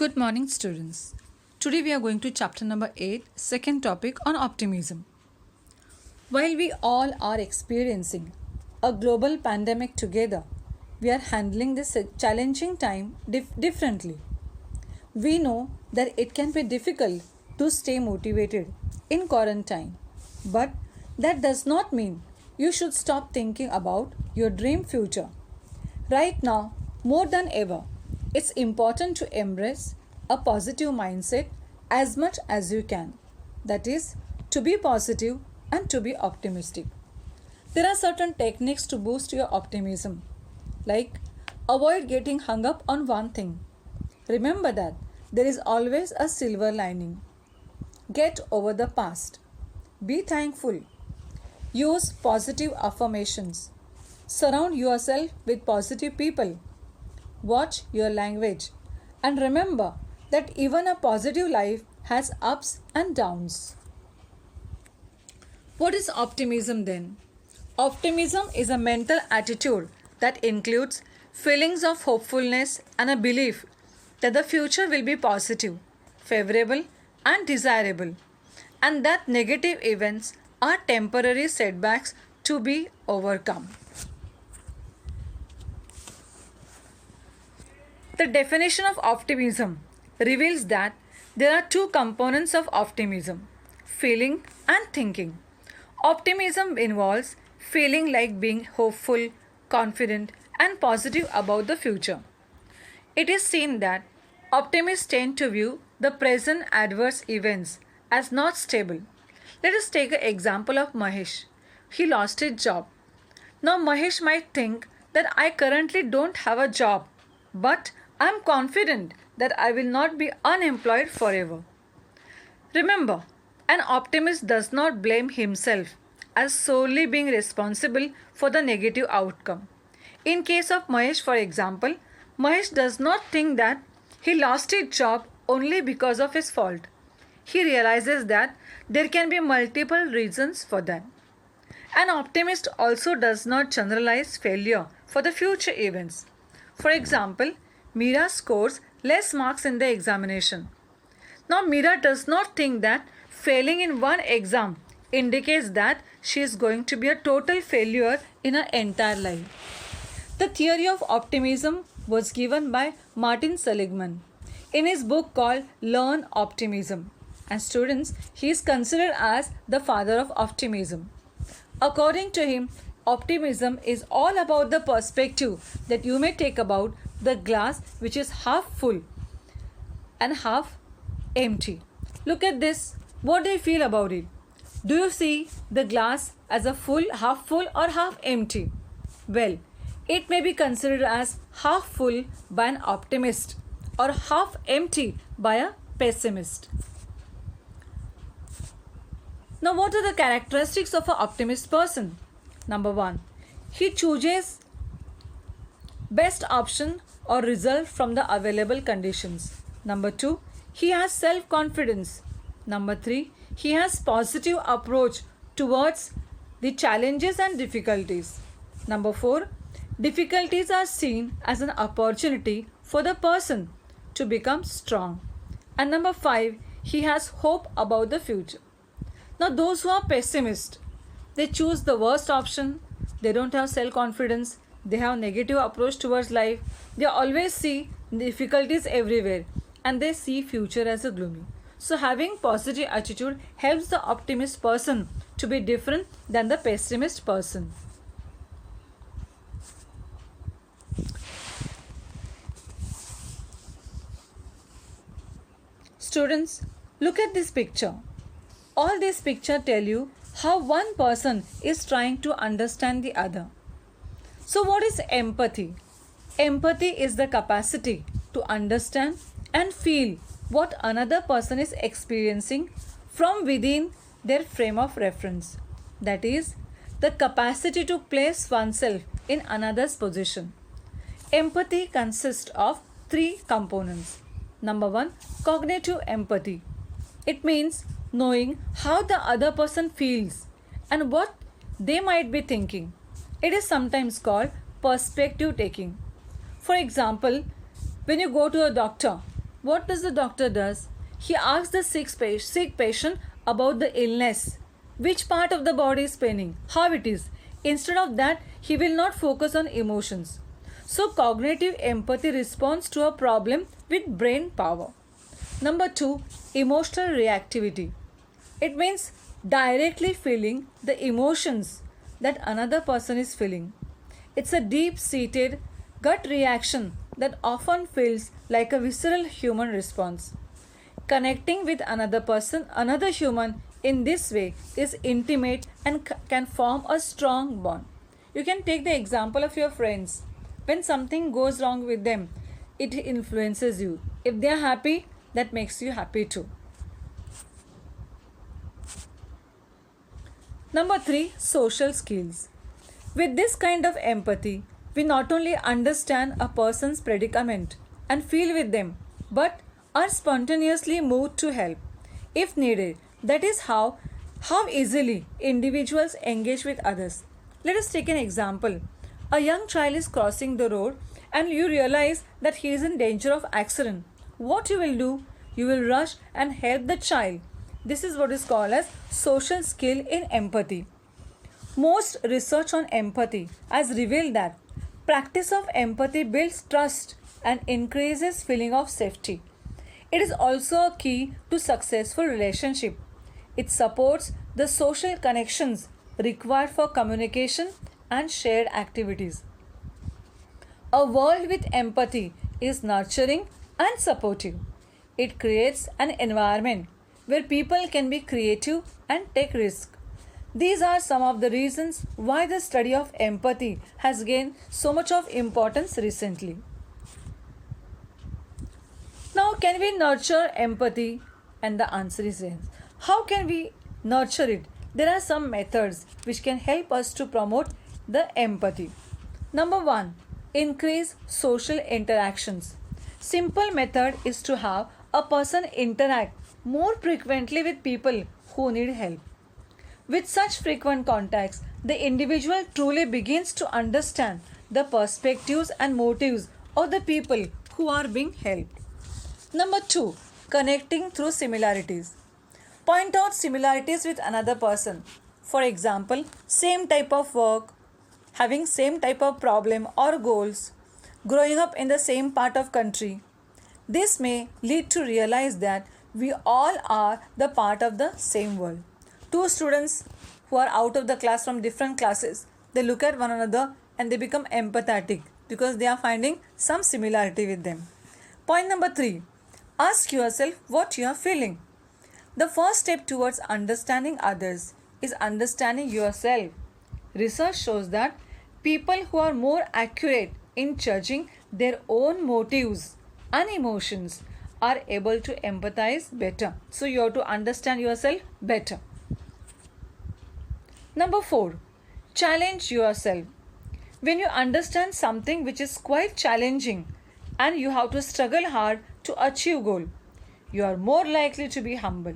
Good morning, students. Today we are going to chapter number 8, second topic on optimism. While we all are experiencing a global pandemic together, we are handling this challenging time differently. We know that it can be difficult to stay motivated in quarantine, but that does not mean you should stop thinking about your dream future. Right now, more than ever, it's important to embrace a positive mindset as much as you can. That is, to be positive and to be optimistic. There are certain techniques to boost your optimism, like avoid getting hung up on one thing. Remember that there is always a silver lining. Get over the past. Be thankful. Use positive affirmations. Surround yourself with positive people. Watch your language. And remember that even a positive life has ups and downs. What is optimism then? Optimism is a mental attitude that includes feelings of hopefulness and a belief that the future will be positive, favorable, and desirable, and that negative events are temporary setbacks to be overcome. The definition of optimism reveals that there are two components of optimism: feeling and thinking. Optimism involves feeling like being hopeful, confident, and positive about the future. It is seen that optimists tend to view the present adverse events as not stable. Let us take an example of Mahesh. He lost his job. Now, Mahesh might think that I currently don't have a job, but I am confident that I will not be unemployed forever. Remember, an optimist does not blame himself as solely being responsible for the negative outcome. In case of Mahesh, for example, Mahesh does not think that he lost his job only because of his fault. He realizes that there can be multiple reasons for that. An optimist also does not generalize failure for the future events. For example, Meera scores less marks in the examination. Now, Meera does not think that failing in one exam indicates that she is going to be a total failure in her entire life. The theory of optimism was given by Martin Seligman in his book called Learn Optimism. And students, he is considered as the father of optimism. According to him, optimism is all about the perspective that you may take about the glass which is half full and half empty. Look at this. What do you feel about it? Do you see the glass as a half full or half empty? Well, it may be considered as half full by an optimist or half empty by a pessimist. Now, what are the characteristics of an optimist person? Number one, he chooses best option or result from the available conditions. Number two, he has self-confidence. Number three, he has positive approach towards the challenges and difficulties. Number four, difficulties are seen as an opportunity for the person to become strong. And number five, he has hope about the future. Now, those who are pessimists, they choose the worst option. They don't have self-confidence. They have negative approach towards life. They always see difficulties everywhere and they see future as a gloomy. So having positive attitude helps the optimist person to be different than the pessimist person. Students, look at this picture. All this picture tell you how one person is trying to understand the other. So what is empathy? Empathy is the capacity to understand and feel what another person is experiencing from within their frame of reference. That is, the capacity to place oneself in another's position. Empathy consists of three components. Number one, cognitive empathy. It means knowing how the other person feels and what they might be thinking. It is sometimes called perspective taking. For example, when you go to a doctor, What does the doctor does? He asks the sick patient about the illness, which part of the body is paining, how it is. Instead of that, he will not focus on emotions. So cognitive empathy responds to a problem with brain power. Number 2, emotional reactivity. It means directly feeling the emotions that another person is feeling. It's a deep seated gut reaction that often feels like a visceral human response. Connecting with another person, another human in this way is intimate and can form a strong bond. You can take the example of your friends. When something goes wrong with them, it influences you. If they are happy, that makes you happy too. Number 3, social skills. With this kind of empathy, we not only understand a person's predicament and feel with them, but are spontaneously moved to help if needed. That is how easily individuals engage with others. Let us take an example. A young child is crossing the road and you realize that he is in danger of accident. What you will do? You will rush and help the child. This is what is called as social skill in empathy. Most research on empathy has revealed that practice of empathy builds trust and increases feeling of safety. It is also a key to successful relationship. It supports the social connections required for communication and shared activities. A world with empathy is nurturing and supportive. It creates an environment where people can be creative and take risks. These are some of the reasons why the study of empathy has gained so much of importance recently. Now, can we nurture empathy? And the answer is yes. How can we nurture it? There are some methods which can help us to promote the empathy. Number 1, increase social interactions. Simple method is to have a person interact more frequently with people who need help. With such frequent contacts, the individual truly begins to understand the perspectives and motives of the people who are being helped. Number 2, connecting through similarities. Point out similarities with another person. For example, same type of work, having same type of problem or goals, growing up in the same part of country. This may lead to realize that we all are the part of the same world. Two students who are out of the class from different classes, they look at one another and they become empathetic because they are finding some similarity with them. Point number 3, ask yourself what you are feeling. The first step towards understanding others is understanding yourself. Research shows that people who are more accurate in judging their own motives and emotions are able to empathize better. So you have to understand yourself better. Number 4, challenge yourself. When you understand something which is quite challenging and you have to struggle hard to achieve goal, you are more likely to be humble.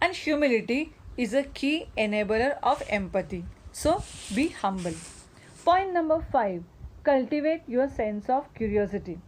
And humility is a key enabler of empathy. So be humble. Point number 5, cultivate your sense of curiosity.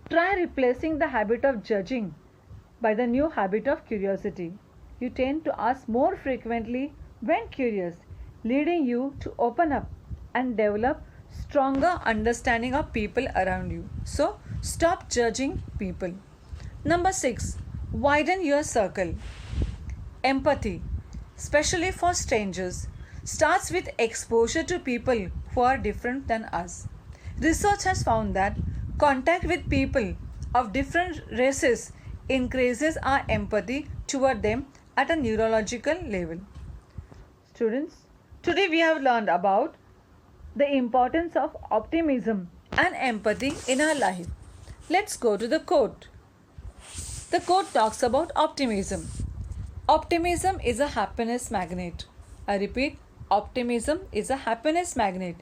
Try replacing the habit of judging by the new habit of curiosity. You tend to ask more frequently when curious, leading you to open up and develop stronger understanding of people around you. So, stop judging people. Number 6, widen your circle. Empathy, especially for strangers, starts with exposure to people who are different than us. Research has found that contact with people of different races increases our empathy toward them at a neurological level. Students, today we have learned about the importance of optimism and empathy in our life. Let's go to the quote. The quote talks about optimism. Optimism is a happiness magnet. I repeat, optimism is a happiness magnet.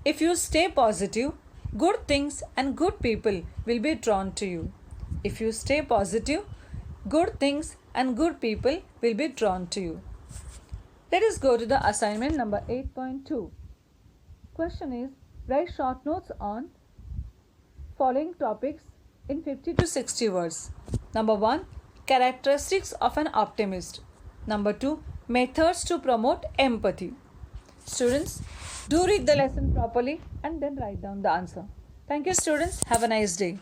If you stay positive, good things and good people will be drawn to you. If you stay positive, good things and good people will be drawn to you. Let us go to the assignment number 8.2. Question is, write short notes on following topics in 50 to 60 words. Number 1, characteristics of an optimist. Number 2, methods to promote empathy. Students, do read the lesson properly and then write down the answer. Thank you, students. Have a nice day.